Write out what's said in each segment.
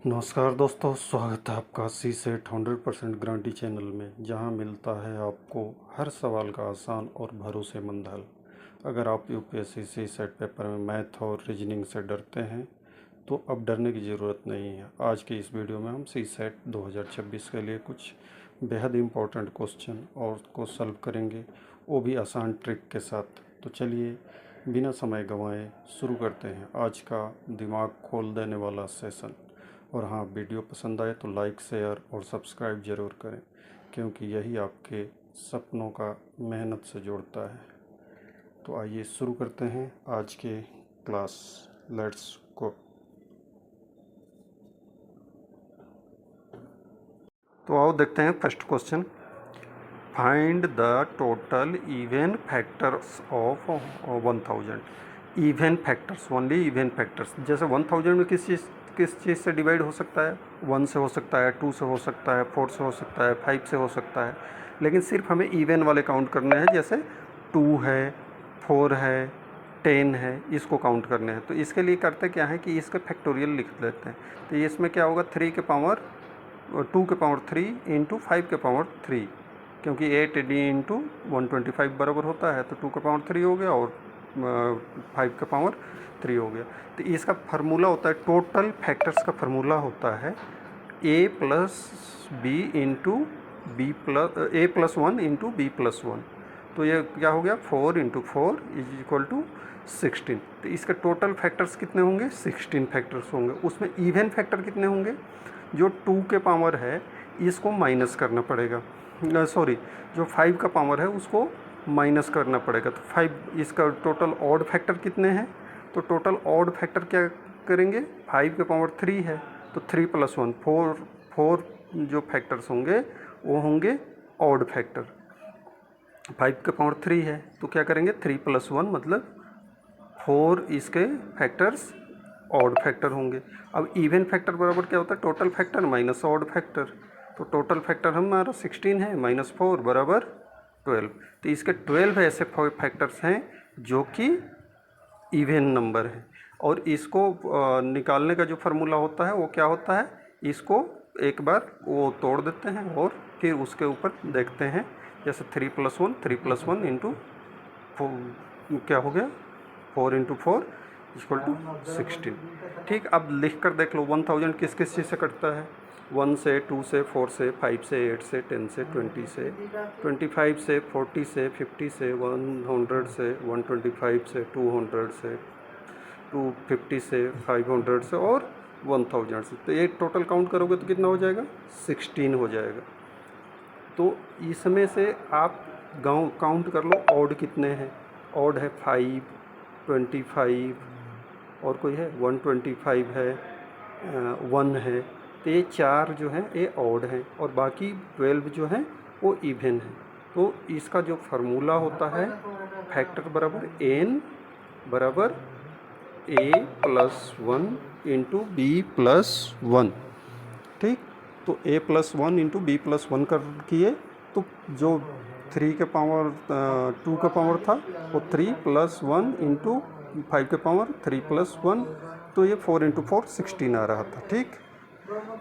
नमस्कार दोस्तों, स्वागत है आपका सी सेट 100% गारंटी चैनल में, जहां मिलता है आपको हर सवाल का आसान और भरोसेमंद हल। अगर आप यूपीएससी सी सेट पेपर में मैथ और रीजनिंग से डरते हैं तो अब डरने की ज़रूरत नहीं है। आज की इस वीडियो में हम सी सेट 2026 के लिए कुछ बेहद इम्पोर्टेंट क्वेश्चन और को सॉल्व करेंगे, वो भी आसान ट्रिक के साथ। तो चलिए बिना समय गंवाए शुरू करते हैं आज का दिमाग खोल देने वाला सेशन। और हाँ, वीडियो पसंद आए तो लाइक, शेयर और सब्सक्राइब ज़रूर करें, क्योंकि यही आपके सपनों का मेहनत से जोड़ता है। तो आइए शुरू करते हैं आज के क्लास। Let's go. तो आओ देखते हैं first question. Find the total even factors of 1000। Even factors, only even factors. जैसे 1000 में किस चीज़ से डिवाइड हो सकता है? 1 से हो सकता है, 2 से हो सकता है, 4 से हो सकता है, 5 से हो सकता है, लेकिन सिर्फ हमें इवन वाले काउंट करने हैं। जैसे 2 है, 4 है, 10 है, इसको काउंट करने हैं। तो इसके लिए करते क्या है कि इसका फैक्टोरियल लिख देते हैं। तो इसमें क्या होगा, 3 के पावर 2 के पावर 3 इंटू 5 के पावर 3, क्योंकि 8 डी इंटू 125 बराबर होता है। तो 2 का पावर 3 हो गया और 5 का पावर 3 हो गया। तो इसका फार्मूला होता है, टोटल फैक्टर्स का फार्मूला होता है a plus B into B plus A plus 1 into B plus 1। तो ये क्या हो गया, 4 इंटू 4 इज इक्वल टू 16। तो इसके टोटल फैक्टर्स कितने होंगे? 16 फैक्टर्स होंगे। उसमें इवन फैक्टर कितने होंगे? जो 2 के पावर है इसको माइनस करना पड़ेगा, सॉरी, जो 5 का पावर है उसको माइनस करना पड़ेगा। तो 5, इसका टोटल ऑड फैक्टर कितने हैं? तो टोटल ऑड फैक्टर क्या करेंगे, 5 के पावर 3 है तो 3 प्लस 1, 4 जो फैक्टर्स होंगे वो होंगे ऑड फैक्टर। 5 के पावर 3 है तो क्या करेंगे, 3 प्लस 1 मतलब 4 इसके फैक्टर्स ऑड फैक्टर होंगे। अब इवन फैक्टर बराबर क्या होता है, total factor minus odd factor. तो टोटल फैक्टर हमारा 16 है, माइनस 4 बराबर 12। तो इसके 12 ऐसे फैक्टर्स हैं जो कि इवन नंबर है। और इसको निकालने का जो फार्मूला होता है वो क्या होता है, इसको एक बार वो तोड़ देते हैं और फिर उसके ऊपर देखते हैं। जैसे 3 प्लस 1 इंटू क्या हो गया, 4 इंटू 4 इक्वल टू 16। ठीक, अब लिख कर देख लो 1000 किस किस चीज़ से कटता है? 1 से, 2 से, 4 से, 5 से, 8 से, 10 से, 20 से, 25 से, 40 से, 50 से, 100 से, 125 से, 200 से, 250 से, 500 से और 1000 से। तो ये टोटल काउंट करोगे तो कितना हो जाएगा, 16 हो जाएगा। तो इसमें से आप काउंट कर लो ऑड कितने हैं। ऑड है 5, 25 और कोई है 125 है, 1 है। तो ये 4 जो हैं ये ऑड हैं और बाकी 12 जो हैं वो इवन है। तो इसका जो फार्मूला होता है, फैक्टर बराबर n बराबर a plus 1 into B plus 1। ठीक, तो a plus 1 into B plus 1 कर किए तो जो 3 के पावर 2 का पावर था वो 3 प्लस 1 इंटू 5 के पावर 3 प्लस 1, तो ये 4 इंटू 4 16 आ रहा था। ठीक,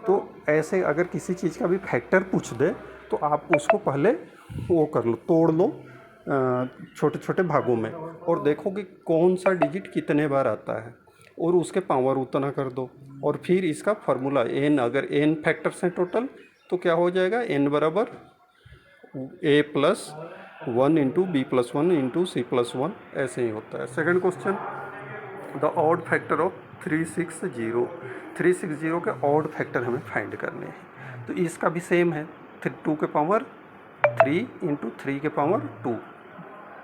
तो ऐसे अगर किसी चीज़ का भी फैक्टर पूछ दे तो आप उसको पहले वो कर लो, तोड़ लो छोटे छोटे भागों में और देखो कि कौन सा डिजिट कितने बार आता है और उसके पावर उतना कर दो। और फिर इसका फार्मूला n, अगर n फैक्टर्स हैं टोटल तो क्या हो जाएगा, n बराबर a plus 1 into B plus 1 into C plus 1, ऐसे ही होता है। Second question, the odd factor of 360 के ऑड फैक्टर हमें फाइंड करने हैं। तो इसका भी सेम है, 2 के पावर 3 इंटू 3 के पावर 2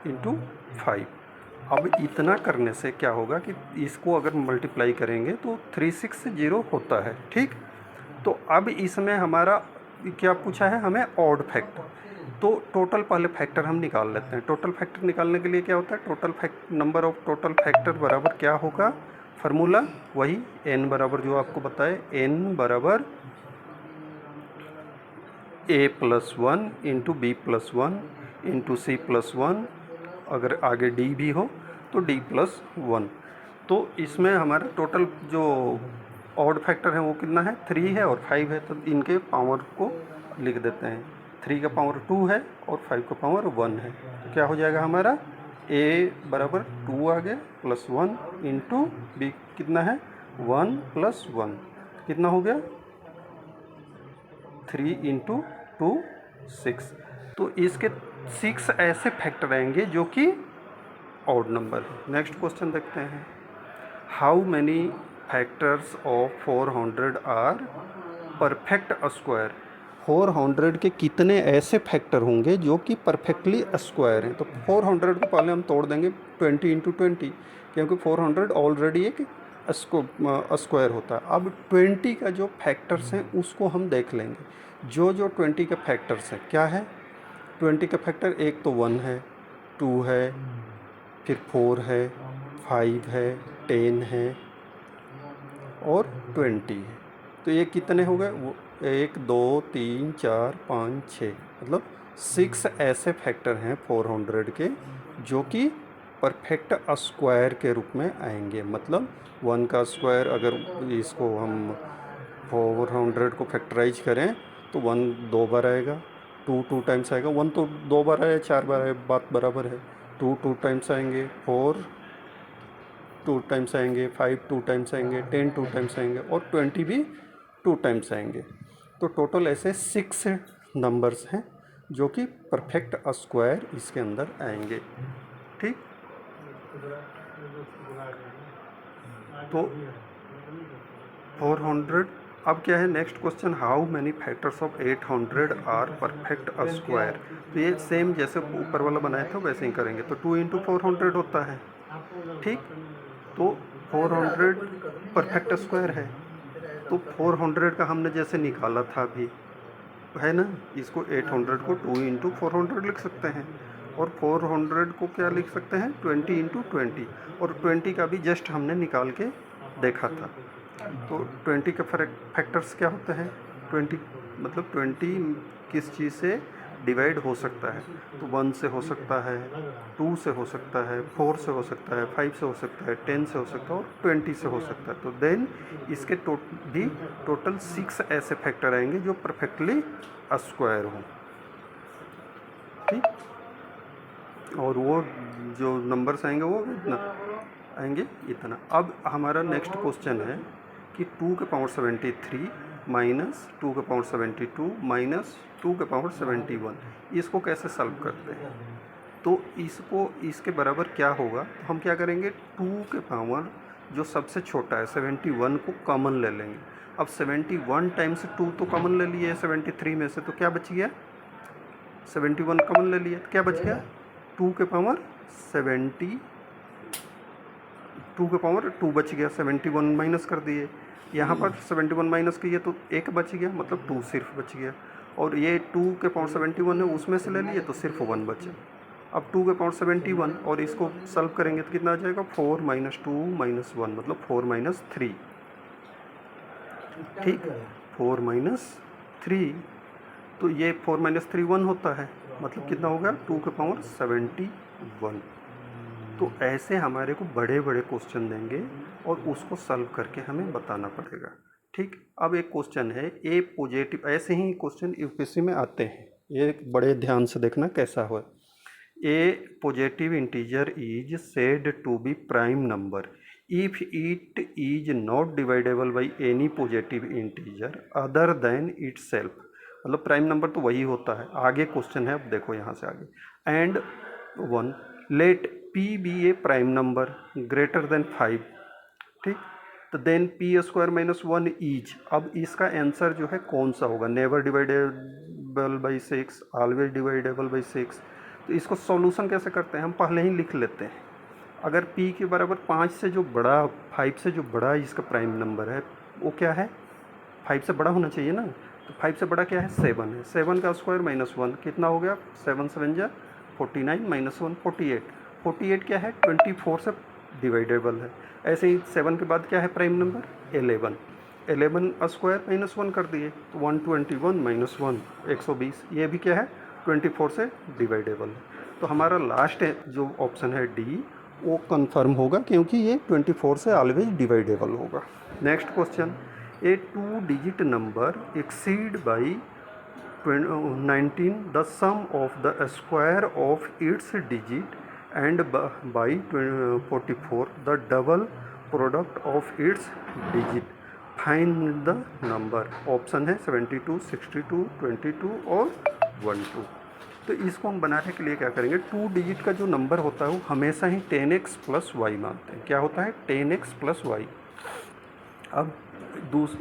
इंटू 5। अब इतना करने से क्या होगा कि इसको अगर मल्टीप्लाई करेंगे तो 360 होता है। ठीक, तो अब इसमें हमारा क्या पूछा है, हमें ऑड फैक्टर। तो टोटल पहले फैक्टर हम निकाल लेते हैं। टोटल फैक्टर निकालने के लिए क्या होता है, नंबर ऑफ टोटल फैक्टर बराबर क्या होगा, फार्मूला वही n बराबर जो आपको बताए, n बराबर a plus 1 into B plus 1 into C plus 1, अगर आगे d भी हो तो d प्लस 1। तो इसमें हमारा टोटल जो ऑड फैक्टर है वो कितना है 3 है और 5 है, तो इनके पावर को लिख देते हैं। 3 का पावर 2 है और 5 का पावर 1 है, तो क्या हो जाएगा हमारा a बराबर 2 आ गया प्लस 1 इंटू बी कितना है 1 प्लस 1, कितना हो गया 3 इंटू 2 6। तो इसके 6 ऐसे फैक्टर आएंगे जो कि ऑड नंबर है। नेक्स्ट क्वेश्चन देखते हैं, how many factors of 400 are perfect square. 400 के कितने ऐसे फैक्टर होंगे जो कि परफेक्टली स्क्वायर हैं। तो 400 को पहले हम तोड़ देंगे 20 इंटू 20, क्योंकि 400 ऑलरेडी एक स्क्वायर होता है। अब 20 का जो फैक्टर्स हैं उसको हम देख लेंगे। जो 20 के फैक्टर्स हैं क्या है, 20 के फैक्टर एक तो 1 है, 2 है, फिर 4 है, 5 है, 10 है और 20 है। तो ये कितने हो गए, वो 1 2 3 4 5 6, मतलब 6 ऐसे फैक्टर हैं 400 के जो कि परफेक्ट स्क्वायर के रूप में आएंगे। मतलब 1 का स्क्वायर, अगर इसको हम 400 को फैक्टराइज करें तो 1 2 बार आएगा, 2 2 टाइम्स आएगा, 1 तो 2 बार आया 4 बार आया, बात बराबर है। 2 2 टाइम्स आएंगे, 4 2 टाइम्स आएंगे, 5 2 टाइम्स आएंगे, 10 2 टाइम्स आएंगे और 20 भी 2 टाइम्स आएंगे। तो टोटल ऐसे 6 नंबर्स हैं जो कि परफेक्ट स्क्वायर इसके अंदर आएंगे। ठीक, तो 400। अब क्या है next question, how many factors of 800 are perfect square. तो ये सेम जैसे ऊपर वाला बनाया था वैसे ही करेंगे। तो 2 इंटू 400 होता है, ठीक। तो 400 परफेक्ट स्क्वायर है, तो 400 का हमने जैसे निकाला था अभी, है ना, इसको 800 को 2 इंटू 400 लिख सकते हैं और 400 को क्या लिख सकते हैं 20 इंटू 20, और 20 का भी जस्ट हमने निकाल के देखा था। तो 20 के फैक्टर्स क्या होते हैं, 20 मतलब 20 किस चीज़ से डिवाइड हो सकता है, तो 1 से हो सकता है, 2 से हो सकता है, 4 से हो सकता है, 5 से हो सकता है, 10 से हो सकता है और 20 से हो सकता है। तो देन इसके भी टोटल 6 ऐसे फैक्टर आएंगे जो परफेक्टली स्क्वायर हों, ठीक। और वो जो नंबर्स आएंगे वो इतना आएंगे, इतना। अब हमारा नेक्स्ट क्वेश्चन है कि 2 के पावर 73 माइनस 2 के पावर 72 माइनस 2 के पावर 71, इसको कैसे सॉल्व करते हैं। तो इसको इसके बराबर क्या होगा, तो हम क्या करेंगे 2 के पावर जो सबसे छोटा है 71 को कॉमन ले लेंगे। अब 71 टाइम्स 2 तो कॉमन ले लिए 73 में से, तो क्या बच गया 71 कॉमन ले लिया, तो क्या बच गया 2 के पावर 70, 2 के पावर 2 बच गया, 71 माइनस कर दिए, यहाँ पर 71 माइनस किए तो 1 बच गया, मतलब 2 सिर्फ बच गया। और ये 2 के पावर 71 है उसमें से ले लिए तो सिर्फ 1 बचा। अब 2 के पावर 71 और इसको सॉल्व करेंगे तो कितना आ जाएगा 4 माइनस 2 माइनस 1, मतलब 4 माइनस 3, ठीक, 4 माइनस 3। तो ये 4 माइनस 3 1 होता है, मतलब कितना हो गया 2 के पावर 71। तो ऐसे हमारे को बड़े बड़े क्वेश्चन देंगे और उसको सॉल्व करके हमें बताना पड़ेगा, ठीक। अब एक क्वेश्चन है ए पॉजिटिव, ऐसे ही क्वेश्चन यूपीएससी में आते हैं, ये बड़े ध्यान से देखना कैसा हो। A positive integer is said to be prime number if it is not dividable by any positive integer other than itself. मतलब प्राइम नंबर तो वही होता है। आगे क्वेश्चन है, अब देखो यहाँ से आगे, and 1 let p be a prime number greater than 5, ठीक। तो then P square minus 1 is, अब इसका आंसर जो है कौन सा होगा, never divisible by 6, always divisible by 6। तो इसको सॉल्यूशन कैसे करते हैं, हम पहले ही लिख लेते हैं। अगर p के बराबर 5 से जो बड़ा, 5 से जो बड़ा इसका प्राइम नंबर है वो क्या है, 5 से बड़ा होना चाहिए ना। तो 5 से बड़ा क्या है 7 है, 7 का स्क्वायर माइनस 1 कितना हो गया 7 7 जा 49 माइनस 1 48, 48 क्या है 24 से डिवाइडेबल है। ऐसे ही 7 के बाद क्या है प्राइम नंबर 11, 11 स्क्वायर माइनस 1 कर दिए तो 121 माइनस 1 120, ये भी क्या है 24 से डिवाइडेबल है। तो हमारा लास्ट जो ऑप्शन है डी वो कंफर्म होगा क्योंकि ये 24 से ऑलवेज डिवाइडेबल होगा। Next question, a 2 digit number exceed by 19 the sum of the square of its digit and by 44 the double product of its digit, find the number. Option है 72, 62, 22 और 12। तो इसको हम बनाने के लिए क्या करेंगे, 2 डिजिट का जो नंबर होता है वो हमेशा ही 10x प्लस वाई मानते हैं। क्या होता है, 10x प्लस वाई। अब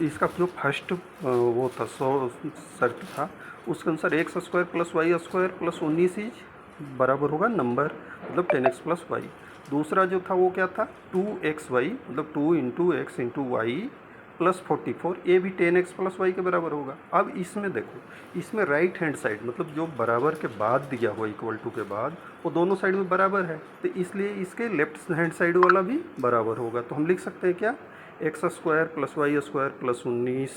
इसका जो फर्स्ट वो था शर्त था उसके अनुसार X square plus Y square plus 19 बराबर होगा नंबर, मतलब 10x प्लस वाई। दूसरा जो था वो क्या था, 2xy, मतलब 2 into X into Y plus 44, ये भी 10x प्लस वाई के बराबर होगा। अब इसमें देखो, इसमें राइट हैंड साइड मतलब जो बराबर के बाद दिया हुआ इक्वल टू के बाद वो दोनों साइड में बराबर है, तो इसलिए इसके लेफ्ट हैंड साइड वाला भी बराबर होगा। तो हम लिख सकते हैं क्या, X square plus Y square plus 19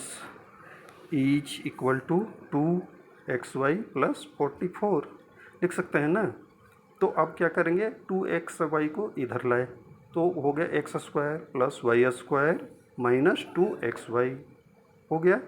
each equal to 2xy plus 44 लिख सकते हैं ना। तो अब क्या करेंगे, 2xy को इधर लाए तो हो गया X square plus Y square minus 2xy हो गया।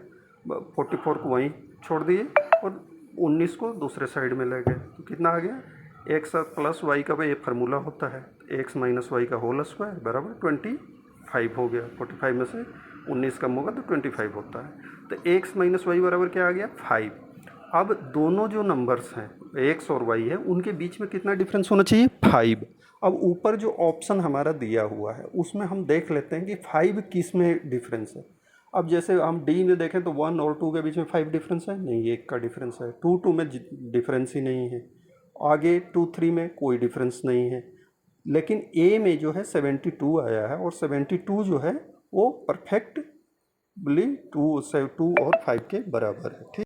44 को वहीं छोड़ दिए और 19 को दूसरे साइड में ले गए, तो कितना आ गया, एक्स प्लस वाई का भाई ये फार्मूला होता है, एक्स माइनस वाई का होल स्क्वायर बराबर 25 हो गया। 45 में से 19 कम होगा तो 25 होता है। तो एक्स माइनस वाई बराबर क्या आ गया, 5। अब दोनों जो नंबर्स हैं एक्स और वाई है उनके बीच में कितना डिफरेंस होना चाहिए, 5। अब ऊपर जो ऑप्शन हमारा दिया हुआ है उसमें हम देख लेते हैं कि 5 किस में डिफरेंस है। अब जैसे हम डी में देखें तो 1 और 2 के बीच में 5 डिफरेंस है नहीं, 1 का डिफरेंस है। 2 में डिफरेंस ही नहीं है। आगे 2 3 में कोई डिफरेंस नहीं है। लेकिन ए में जो है 72 आया है और 72 जो है वो परफेक्टली 2 और 5 के बराबर है। ठीक।